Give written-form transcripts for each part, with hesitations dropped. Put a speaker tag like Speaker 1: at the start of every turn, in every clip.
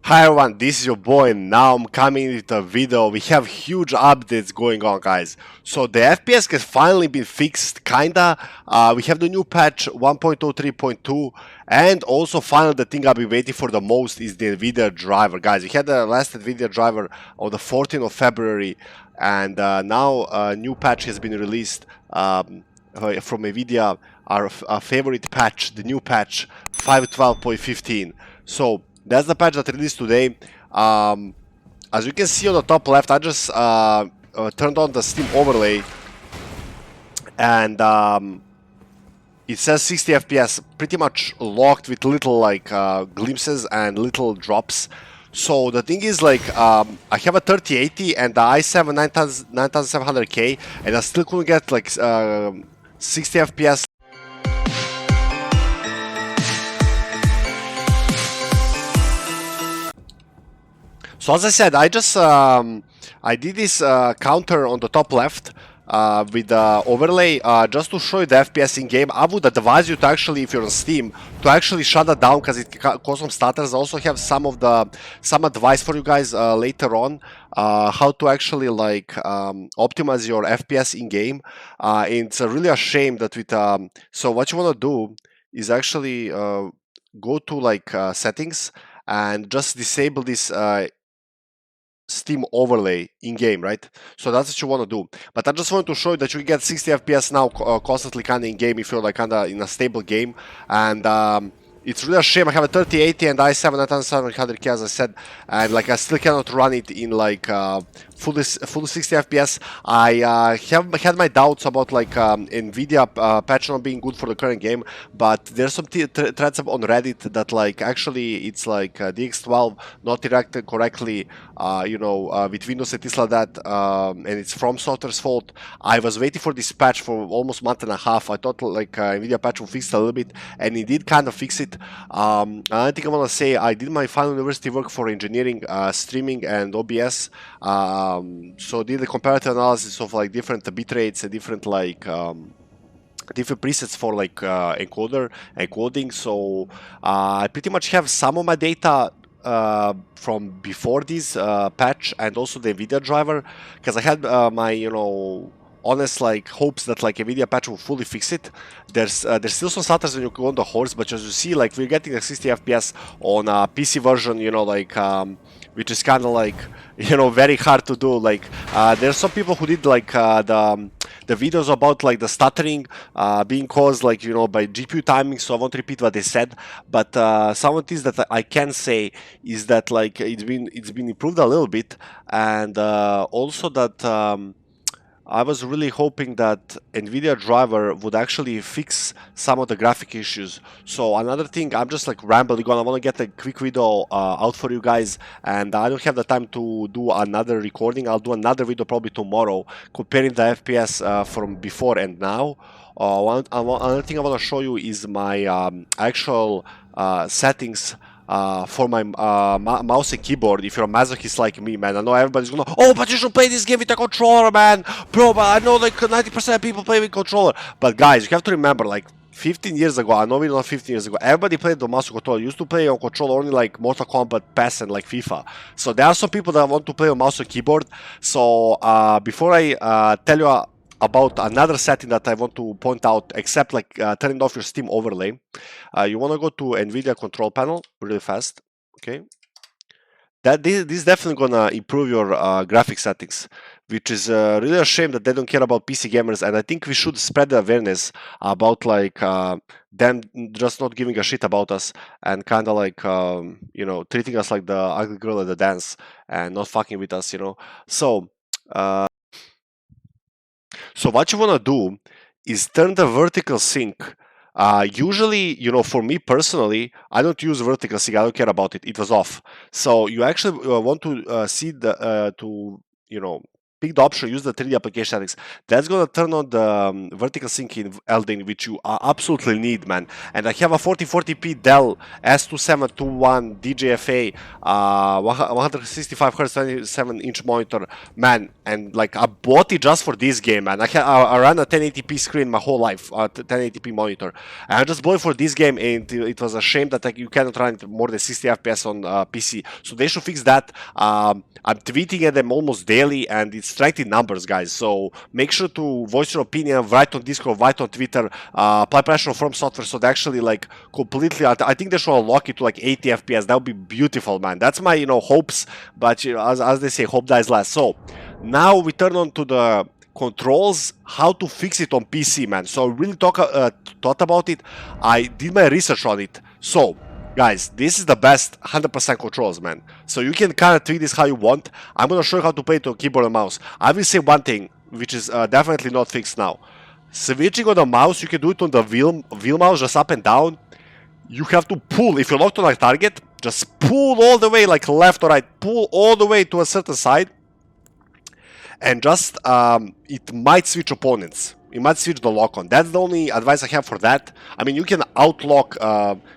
Speaker 1: Hi everyone, this is your boy and now I'm coming with a video. We have huge updates going on, guys. So the FPS has finally been fixed, kinda. We have the new patch 1.03.2 and also finally the thing I've been waiting for the most is the Nvidia driver. Guys, we had the last Nvidia driver on the 14th of February and now a new patch has been released from Nvidia, our favorite patch, the new patch 5.12.15. So that's the patch that released today. As you can see on the top left, I just turned on the Steam overlay, and it says 60 FPS, pretty much locked with little like glimpses and little drops. So the thing is, like, I have a 3080 and the i7 9700K, and I still couldn't get like 60 FPS. So as I said, I did this counter on the top left with the overlay just to show you the FPS in game. I would advise you to actually, if you're on Steam, to actually shut that down because it causes some stutters. I also have some advice for you guys later on how to actually like optimize your FPS in game. It's really a shame that with so what you want to do is actually go to like settings and just disable this Steam overlay in game, right? So that's what you want to do. But I just wanted to show you that you can get 60 FPS now constantly kind of in game if you're like kind of in a stable game. And it's really a shame. I have a 3080 and i7 9700K, as I said, and like I still cannot run it in like full 60 FPS. I have had my doubts about like Nvidia patch not being good for the current game, but there's some threads on Reddit that like actually it's like DX12 not interacted correctly, with Windows and things like that, and it's from software's fault. I was waiting for this patch for almost a month and a half. I thought like Nvidia patch will fix it a little bit, and it did kind of fix it. I think I want to say I did my final university work for engineering, streaming and OBS. So did the comparative analysis of like different bit rates and different like different presets for like encoder and encoding. So I pretty much have some of my data from before this patch and also the Nvidia driver, because I had my honest like hopes that like Nvidia patch will fully fix it. There's still some stutters when you go on the horse, but as you see, like we're getting a 60 FPS on a PC version, which is kind of like very hard to do. Like there's some people who did like the videos about like the stuttering being caused like by GPU timing, so I won't repeat what they said, but some of things that I can say is that like it's been improved a little bit, and also that I was really hoping that Nvidia driver would actually fix some of the graphic issues. So another thing, I'm just like rambling on. I want to get a quick video out for you guys, and I don't have the time to do another recording. I'll do another video probably tomorrow comparing the FPS from before and now. Another thing I want to show you is my actual settings for my mouse and keyboard. If you're a masochist like me, man, I know everybody's gonna, oh, but you should play this game with a controller, man. Bro, but I know like 90% of people play with controller. But guys, you have to remember, like 15 years ago, I know we're not 15 years ago, everybody played the mouse and controller. Used to play on controller only like Mortal Kombat, PES, and like FIFA. So there are some people that want to play on mouse and keyboard. So before I tell you about another setting that I want to point out, except like turning off your Steam overlay, you want to go to Nvidia control panel really fast. Okay, this is definitely gonna improve your graphic settings, which is really a shame that they don't care about PC gamers. And I think we should spread the awareness about like them just not giving a shit about us and kind of like treating us like the ugly girl at the dance and not fucking with us. So. So what you want to do is turn the vertical sync. Usually, for me personally, I don't use vertical sync. I don't care about it. It was off. So you actually want to see the pick the option, use the 3D application settings. That's gonna turn on the vertical sync in Elden, which you absolutely need, man. And I have a 4040p Dell S2721 DJFA 165Hz 27-inch monitor, man. And like I bought it just for this game, man. I ran a 1080p screen my whole life, 1080p monitor. And I just bought it for this game, and it was a shame that you cannot run it more than 60 FPS on PC. So they should fix that. I'm tweeting at them almost daily, and it's straight in numbers, guys. So make sure to voice your opinion, write on Discord, write on Twitter, apply pressure from software, so they actually like completely. I think they should unlock it to like 80 FPS. That would be beautiful, man. That's my hopes. But as they say, hope dies last. So now we turn on to the controls, how to fix it on PC, man. So I really thought about it. I did my research on it. So guys, this is the best 100% controls, man. So you can kind of tweak this how you want. I'm gonna show you how to play it on keyboard and mouse. I will say one thing, which is definitely not fixed now. Switching on the mouse, you can do it on the wheel mouse, just up and down. You have to pull. If you're locked on a target, just pull all the way, like left or right. Pull all the way to a certain side. And just, it might switch opponents. It might switch the lock on. That's the only advice I have for that. I mean, you can outlock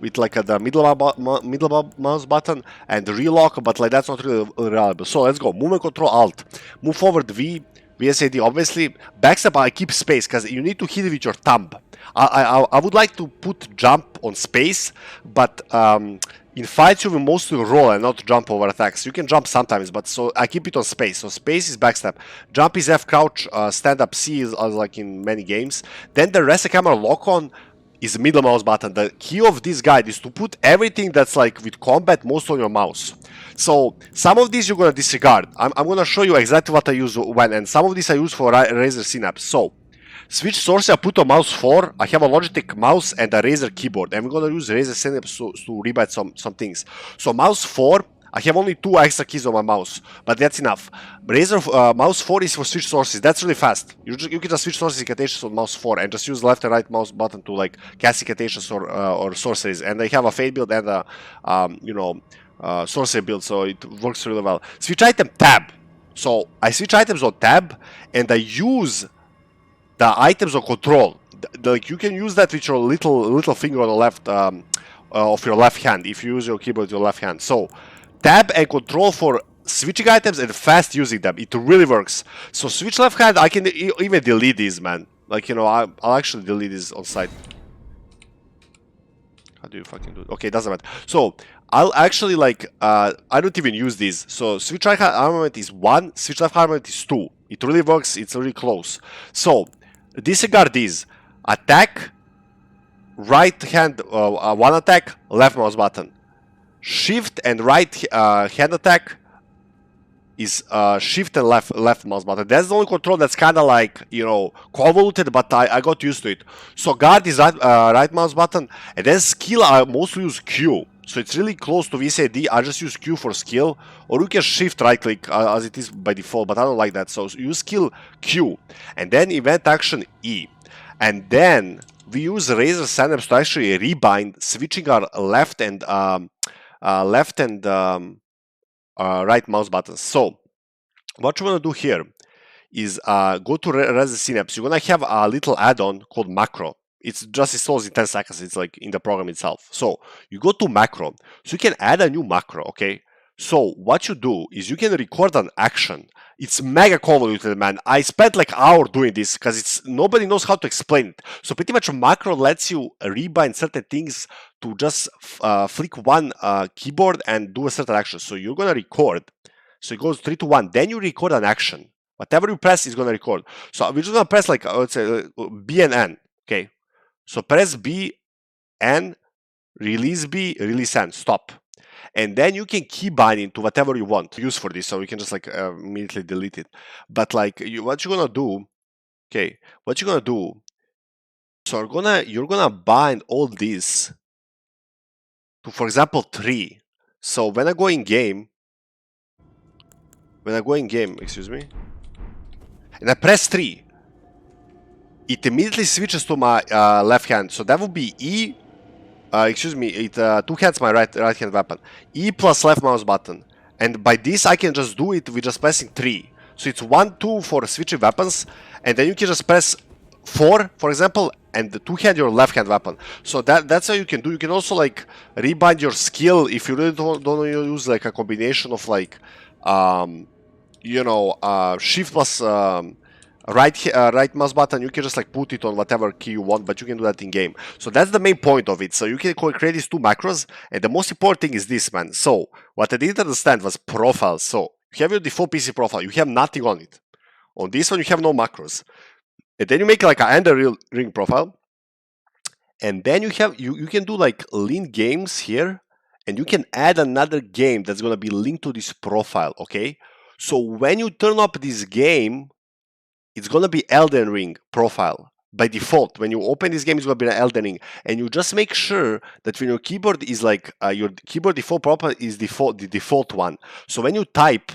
Speaker 1: with like the middle mouse button and relock, but like that's not really reliable. So let's go. Movement control Alt. Move forward V, VSAD. Obviously, backstep I keep space because you need to hit it with your thumb. I would like to put jump on space, but in fights you will mostly roll and not jump over attacks. You can jump sometimes, but so I keep it on space. So space is backstep, jump is F, crouch, stand up C is like in many games. Then the rest of camera lock on is middle mouse button. The key of this guide is to put everything that's like with combat most on your mouse. So some of these you're gonna disregard. I'm gonna show you exactly what I use when, and some of these I use for Razer Synapse. So switch source I put on mouse 4. I have a Logitech mouse and a Razer keyboard. And we're gonna use Razer Synapse to rebyte some things. So mouse 4, I have only 2 extra keys on my mouse, but that's enough. Razer mouse 4 is for switch sources. That's really fast. You can just switch sources incantations on mouse 4 and just use left and right mouse button to like cast incantations or sorceries. And I have a fade build and a sorcery build, so it works really well. Switch item tab. So I switch items on tab and I use the items on control. Like you can use that with your little finger on the left of your left hand if you use your keyboard with your left hand. So tab and control for switching items and fast using them. It really works. So switch left hand, I can even delete these, man. Like I'll actually delete these on site. How do you fucking do it? Okay, it doesn't matter. So I'll actually like I don't even use these. So switch right hand armament is 1, switch left armament is 2. It really works. It's really close. So disregard these. Attack, right hand, 1 attack, left mouse button. Shift and right hand attack is shift and left mouse button. That's the only control that's kind of like convoluted, but I got used to it. So guard is right mouse button, and then skill I mostly use Q. So it's really close to VSAD. I just use Q for skill, or you can shift right click as it is by default, but I don't like that. So use skill Q, and then event action E, and then we use Razer Synapse to actually rebind, switching our left and right mouse buttons. So what you want to do here is go to Razer Synapse. You're gonna have a little add-on called macro. It's just installs in 10 seconds. It's like in the program itself. So you go to macro. So you can add a new macro, okay? So what you do is you can record an action. It's mega convoluted, man. I spent like an hour doing this because nobody knows how to explain it. So pretty much macro lets you rebind certain things to just flick one keyboard and do a certain action. So you're gonna record. So it goes 3 to 1. Then you record an action. Whatever you press is gonna record. So we're just gonna press like let's say B and N. Okay. So press B, N, release B, release N, stop. And then you can key bind into whatever you want to use for this. So you can just like immediately delete it. But like what you're gonna do, okay, what you're gonna do, so you're gonna bind all these to, for example, 3. So when I go in game, excuse me, and I press 3, it immediately switches to my left hand. So that would be E. Excuse me. It 2 hands my right hand weapon. E plus left mouse button. And by this I can just do it with just pressing 3. So it's 1, 2 for switching weapons, and then you can just press 4, for example, and the two-hand your left-hand weapon. So that's how you can do. You can also like rebind your skill if you really don't use like a combination of like, shift plus right mouse button. You can just like put it on whatever key you want, but you can do that in game. So that's the main point of it. So you can create these two macros, and the most important thing is this, man. So what I didn't understand was profiles. So you have your default PC profile, you have nothing on it. On this one, you have no macros, and then you make like an Ender ring profile, and then you can do like link games here, and you can add another game that's gonna be linked to this profile. Okay, so when you turn up this game, it's gonna be Elden Ring profile by default. When you open this game, it's gonna be an Elden Ring, and you just make sure that when your keyboard is like your keyboard default profile is the default one. So when you type,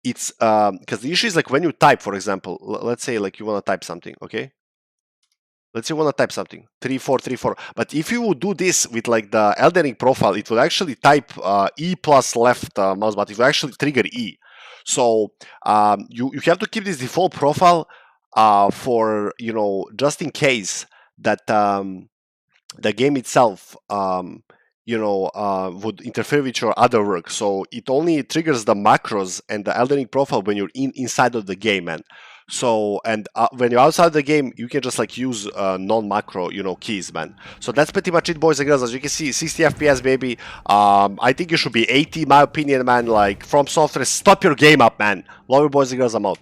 Speaker 1: it's because the issue is like when you type, for example, let's say like you wanna type something, okay? Let's say you wanna type something 3434, but if you would do this with like the Elden Ring profile, it would actually type E plus left mouse button. It would actually trigger E. So you have to keep this default profile for just in case that the game itself would interfere with your other work. So it only triggers the macros and the Elden Ring profile when you're inside of the game, man. So and when you're outside the game, you can just like use non-macro keys, man. So that's pretty much it, boys and girls. As you can see, 60 FPS, baby. I think it should be 80, in my opinion, man. Like, From Software, stop your game up, man. Love you, boys and girls. I'm out.